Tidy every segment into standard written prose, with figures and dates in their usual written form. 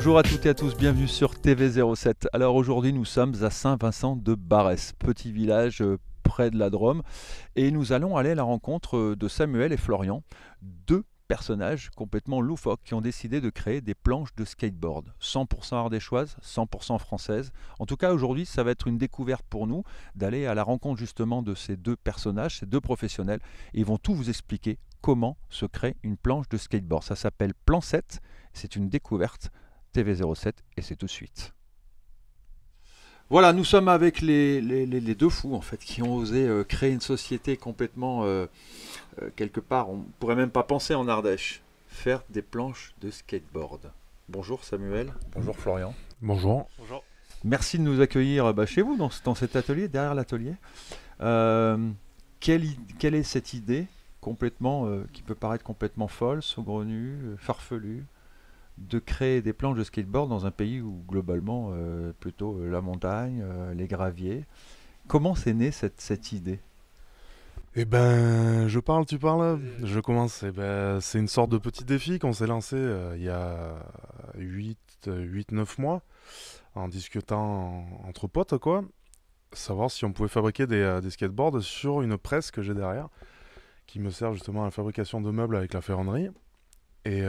Bonjour à toutes et à tous, bienvenue sur TV07. Alors aujourd'hui nous sommes à Saint-Vincent-de-Barès, petit village près de la Drôme, et nous allons aller à la rencontre de Samuel et Florian, deux personnages complètement loufoques qui ont décidé de créer des planches de skateboard, 100% ardéchoises, 100% françaises. En tout cas aujourd'hui ça va être une découverte pour nous d'aller à la rencontre justement de ces deux personnages, ces deux professionnels, et ils vont tout vous expliquer comment se crée une planche de skateboard. Ça s'appelle Plan 7, c'est une découverte. TV07 et c'est tout de suite. Voilà, nous sommes avec les deux fous en fait qui ont osé créer une société complètement quelque part, on pourrait même pas penser en Ardèche, faire des planches de skateboard. Bonjour Samuel, bonjour Florian. Bonjour. Bonjour. Merci de nous accueillir chez vous dans cet atelier, derrière l'atelier. Quelle est cette idée complètement qui peut paraître complètement folle, saugrenue, farfelue, de créer des planches de skateboard dans un pays où globalement plutôt la montagne, les graviers. Comment c'est né cette idée? Eh ben, je parle, tu parles, je commence. Eh ben, c'est une sorte de petit défi qu'on s'est lancé il y a 8-9 mois, en discutant entre potes, quoi. Savoir si on pouvait fabriquer des skateboards sur une presse que j'ai derrière, qui me sert justement à la fabrication de meubles avec la ferronnerie. Et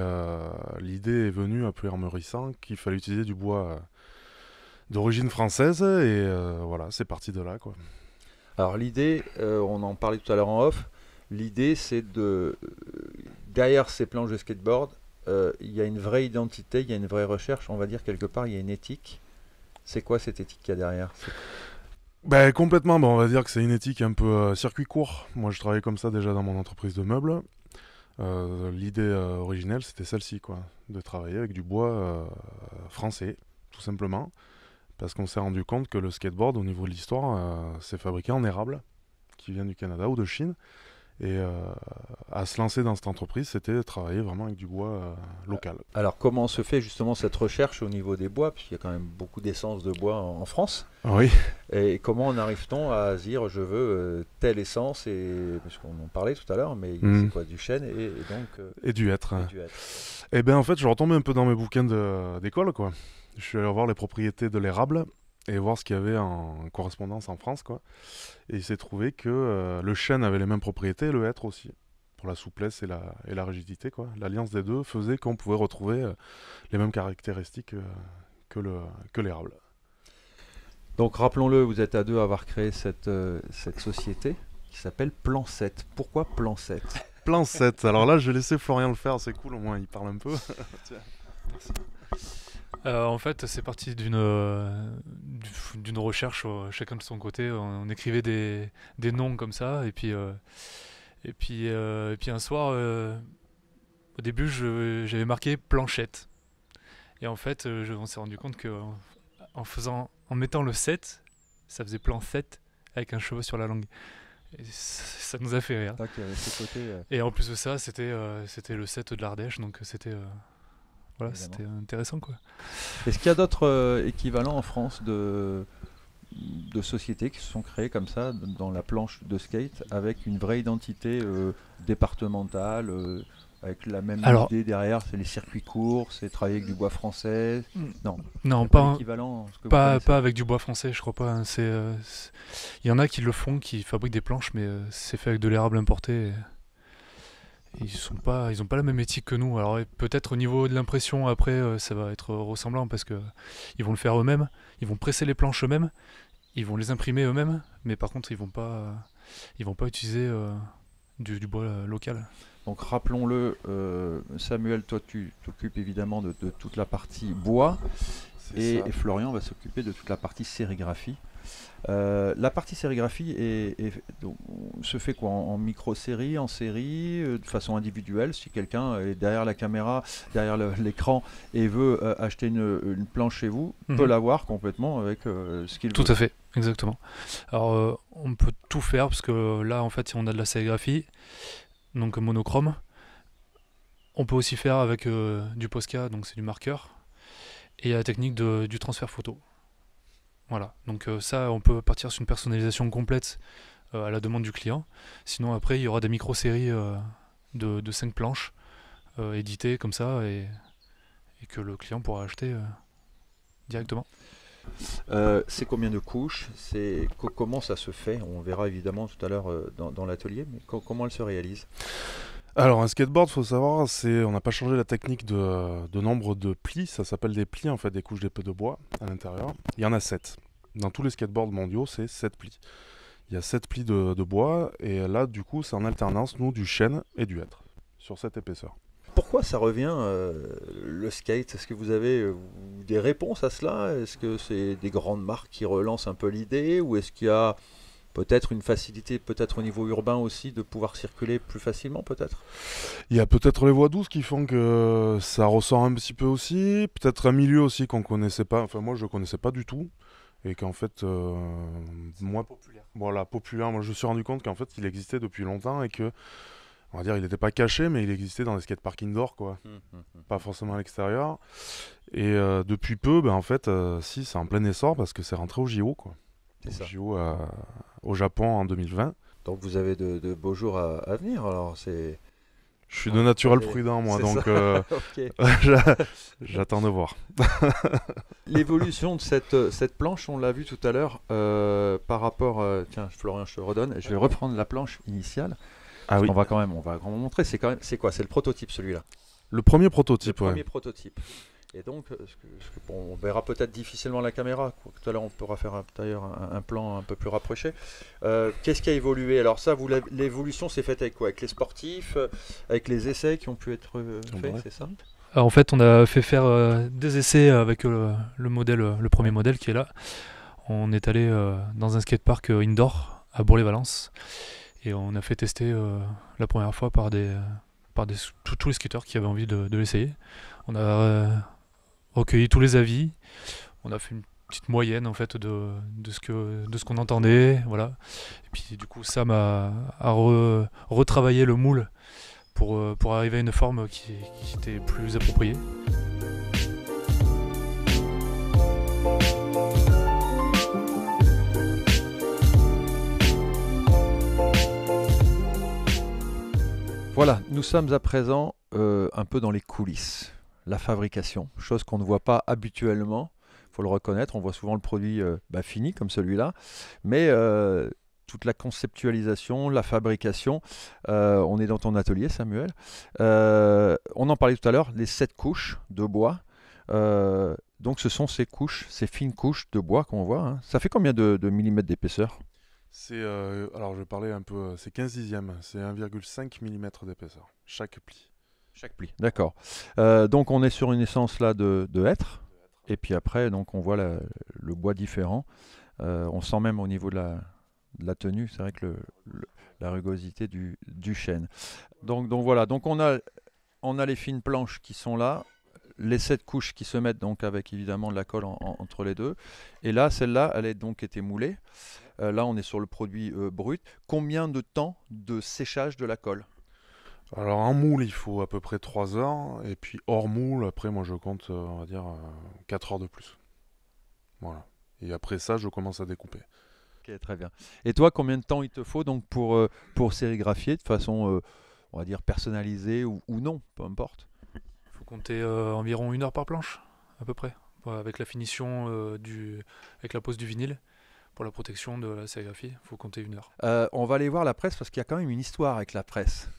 l'idée est venue après en me mûrissant qu'il fallait utiliser du bois d'origine française et voilà, c'est parti de là, quoi. Alors l'idée, on en parlait tout à l'heure en off, l'idée c'est de, derrière ces planches de skateboard, il y a une vraie identité, il y a une vraie recherche, on va dire quelque part, il y a une éthique. C'est quoi cette éthique qu'il y a derrière? Ben, complètement, on va dire que c'est une éthique un peu circuit court. Moi je travaillais comme ça déjà dans mon entreprise de meubles. L'idée originelle c'était celle-ci, quoi, de travailler avec du bois français, tout simplement, parce qu'on s'est rendu compte que le skateboard au niveau de l'histoire c'est fabriqué en érable, qui vient du Canada ou de Chine, et à se lancer dans cette entreprise c'était de travailler vraiment avec du bois local. Alors comment se fait justement cette recherche au niveau des bois, puisqu'il y a quand même beaucoup d'essence de bois en France? Oui. Et comment en arrive-t-on à se dire je veux telle essence, et parce qu'on en parlait tout à l'heure, mais c'est quoi, du chêne et donc Et du hêtre. et du hêtre. Et ben en fait je retombais un peu dans mes bouquins d'école, quoi. Je suis allé voir les propriétés de l'érable et voir ce qu'il y avait en correspondance en France, quoi. Et il s'est trouvé que le chêne avait les mêmes propriétés et le hêtre aussi, pour la souplesse et la rigidité, quoi. L'alliance des deux faisait qu'on pouvait retrouver les mêmes caractéristiques que l'érable. Donc rappelons-le, vous êtes à deux à avoir créé cette société qui s'appelle Plan 7. Pourquoi Plan 7? Plan 7, alors là je vais laisser Florian le faire, c'est cool, au moins il parle un peu. Tiens, merci. En fait, c'est parti d'une recherche, chacun de son côté. On écrivait des noms comme ça, et puis un soir, au début, j'avais marqué planchette. Et en fait, on s'est rendu compte que en mettant le 7, ça faisait plan 7 avec un cheveu sur la langue. Et ça nous a fait rire. Donc, il y avait ce côté, Et en plus de ça, c'était le 7 de l'Ardèche, donc c'était voilà, évidemment. c'était intéressant, quoi. Est-ce qu'il y a d'autres équivalents en France de sociétés qui se sont créées comme ça dans la planche de skate avec une vraie identité départementale, avec la même Alors, idée derrière, c'est les circuits courts, c'est travailler avec du bois français? Non, non, pas d'équivalent, ce que vous connaissez. pas avec du bois français, je crois pas, hein. Il y en a qui le font, qui fabriquent des planches, mais c'est fait avec de l'érable importé. Et ils ont pas la même éthique que nous. Alors peut-être au niveau de l'impression, après, ça va être ressemblant parce que ils vont le faire eux-mêmes, ils vont presser les planches eux-mêmes, ils vont les imprimer eux-mêmes, mais par contre ils vont pas utiliser du bois local. Donc rappelons-le, Samuel, toi tu t'occupes évidemment de toute la partie bois, C'est ça. et Florian va s'occuper de toute la partie sérigraphie. La partie sérigraphie donc, se fait quoi, en micro-série, en série, de façon individuelle? Si quelqu'un est derrière la caméra, derrière l'écran et veut acheter une planche chez vous, peut l'avoir complètement avec ce qu'il veut. Tout à fait, exactement. Alors on peut tout faire parce que là en fait on a de la sérigraphie, donc monochrome. On peut aussi faire avec du Posca, donc c'est du marqueur, et la technique du transfert photo. Voilà, donc ça on peut partir sur une personnalisation complète à la demande du client. Sinon après il y aura des micro-séries de 5 planches éditées comme ça, et et que le client pourra acheter directement. C'est combien de couches? Comment ça se fait? On verra évidemment tout à l'heure dans l'atelier, mais comment elle se réalise? Alors un skateboard, faut savoir, on n'a pas changé la technique de nombre de plis, ça s'appelle des plis en fait, des couches d'épée de bois à l'intérieur. Il y en a 7. Dans tous les skateboards mondiaux, c'est 7 plis. Il y a 7 plis de bois, et là du coup c'est en alternance, nous, du chêne et du hêtre, sur cette épaisseur. Pourquoi ça revient le skate? Est-ce que vous avez des réponses à cela? Est-ce que c'est des grandes marques qui relancent un peu l'idée? Ou est-ce qu'il y a peut-être une facilité, peut-être au niveau urbain aussi, de pouvoir circuler plus facilement peut-être? Il y a peut-être les voies douces qui font que ça ressort un petit peu aussi, peut-être un milieu aussi qu'on connaissait pas, enfin moi je connaissais pas du tout, et qu'en fait, moi, Populaire. voilà, populaire, moi je me suis rendu compte qu'en fait il existait depuis longtemps et que, on va dire, il n'était pas caché, mais il existait dans les skateparks indoor, quoi. Pas forcément à l'extérieur. Et depuis peu, ben, en fait, si, c'est en plein essor parce que c'est rentré au JO, quoi. C'est ça. Au JO au Japon en 2020. Donc vous avez de beaux jours à venir, alors c'est... Je suis de naturel c'est- prudent, moi, c'est donc ça. Ok. j'attends de voir. L'évolution de cette planche, on l'a vu tout à l'heure, par rapport... tiens, Florian, je te redonne. Je vais reprendre la planche initiale. Ah oui, On va quand même montrer. C'est quoi? C'est le prototype, celui-là. le premier Le prototype, ouais. premier prototype. Et donc, bon, on verra peut-être difficilement la caméra. Tout à l'heure, on pourra faire d'ailleurs un plan un peu plus rapproché. Qu'est-ce qui a évolué? Alors ça, l'évolution s'est faite avec quoi? Avec les sportifs, avec les essais qui ont pu être faits, Ouais. c'est ça? En fait, on a fait faire des essais avec le premier modèle qui est là. On est allé dans un skatepark indoor à Bourg-les-Valences et on a fait tester la première fois par tous les skateurs qui avaient envie de l'essayer. On a recueilli tous les avis. On a fait une petite moyenne en fait de ce qu'on entendait, voilà. Et puis du coup, Sam a retravaillé le moule pour arriver à une forme qui était plus appropriée. Voilà, nous sommes à présent un peu dans les coulisses. La fabrication, chose qu'on ne voit pas habituellement, il faut le reconnaître. On voit souvent le produit fini comme celui-là, mais toute la conceptualisation, la fabrication, on est dans ton atelier, Samuel. On en parlait tout à l'heure, les 7 couches de bois. Donc ce sont ces couches, ces fines couches de bois qu'on voit, hein. Ça fait combien de millimètres d'épaisseur? Alors je vais parler un peu, c'est 15 dixièmes, c'est 1,5 mm d'épaisseur, chaque pli. Chaque pli, d'accord. Donc on est sur une essence là de hêtre, et puis après donc on voit le bois différent. On sent même au niveau de la tenue, c'est vrai que la rugosité du chêne. Donc voilà, donc on a les fines planches qui sont là, les 7 couches qui se mettent donc avec évidemment de la colle entre les deux. Et là, celle-là, elle a donc été moulée. Là, on est sur le produit brut. Combien de temps de séchage de la colle? Alors en moule, il faut à peu près 3 heures, et puis hors moule, après moi je compte, on va dire, 4 heures de plus. Voilà. Et après ça, je commence à découper. Ok, très bien. Et toi, combien de temps il te faut donc pour sérigraphier de façon, on va dire, personnalisée ou non, peu importe? Il faut compter environ 1 heure par planche, à peu près, avec la finition avec la pose du vinyle. Pour la protection de la sérigraphie, il faut compter 1 heure. On va aller voir la presse parce qu'il y a quand même une histoire avec la presse.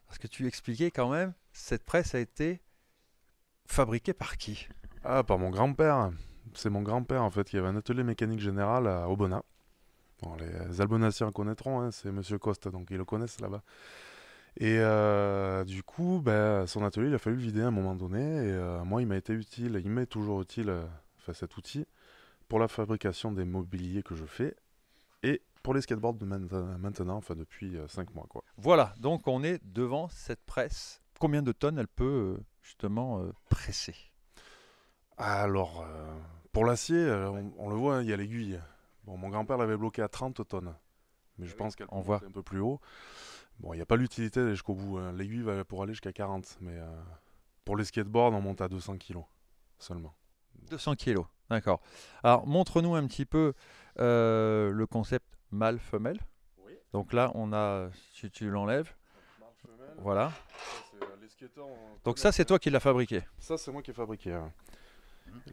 Parce que tu expliquais quand même, cette presse a été fabriquée par qui? Ah, par mon grand-père. C'est mon grand-père en fait qui avait un atelier mécanique général à Aubenas. Bon, les Albonaciens connaîtront, hein, c'est Monsieur Coste, donc ils le connaissent là-bas. Et du coup, son atelier, il a fallu le vider à un moment donné. Et moi, il m'a été utile, il m'est toujours utile, cet outil, pour la fabrication des mobiliers que je fais et pour les skateboards de maintenant, enfin depuis 5 mois, quoi. Voilà, donc on est devant cette presse. Combien de tonnes elle peut justement presser? Alors, pour l'acier, on le voit, hein, il y a l'aiguille. Bon, mon grand-père l'avait bloqué à 30 tonnes, mais je pense qu'elle peut On voit. monter un peu plus haut. Bon, il n'y a pas l'utilité d'aller jusqu'au bout, hein. L'aiguille va pour aller jusqu'à 40, mais pour les skateboards, on monte à 200 kilos seulement. 200 kilos, d'accord. Alors montre-nous un petit peu le concept mâle-femelle. Oui. Donc là, on a, si tu l'enlèves, voilà. Ça, c'est disquetteur, Donc ça, c'est toi qui l'as fabriqué. Ça, c'est moi qui ai fabriqué. Ouais.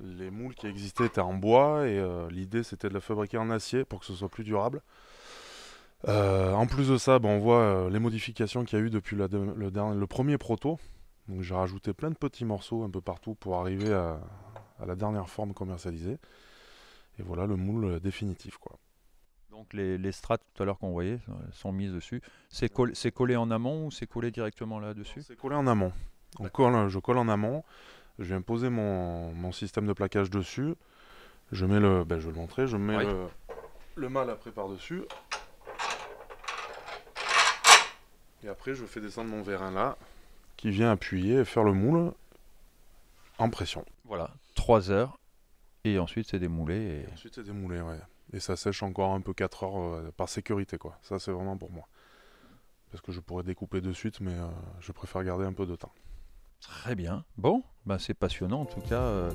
Les moules qui existaient étaient en bois et l'idée c'était de les fabriquer en acier pour que ce soit plus durable. En plus de ça, on voit les modifications qu'il y a eu depuis le premier proto. Donc j'ai rajouté plein de petits morceaux un peu partout pour arriver à la dernière forme commercialisée. Et voilà le moule définitif, quoi. Donc les strates tout à l'heure qu'on voyait sont mises dessus. C'est collé en amont ou c'est collé directement là-dessus? C'est collé en amont. Je colle en amont. Je viens poser mon système de plaquage dessus. Je mets je vais le montrer. Je mets le mâle après par-dessus. Et après, je fais descendre mon vérin là, qui vient appuyer et faire le moule en pression. Voilà, 3 heures. Et ensuite, c'est démoulé. Et ensuite, c'est démoulé, ouais. Et ça sèche encore un peu 4 heures par sécurité, quoi. Ça, c'est vraiment pour moi. Parce que je pourrais découper de suite, mais je préfère garder un peu de temps. Très bien. Bon, c'est passionnant en tout cas.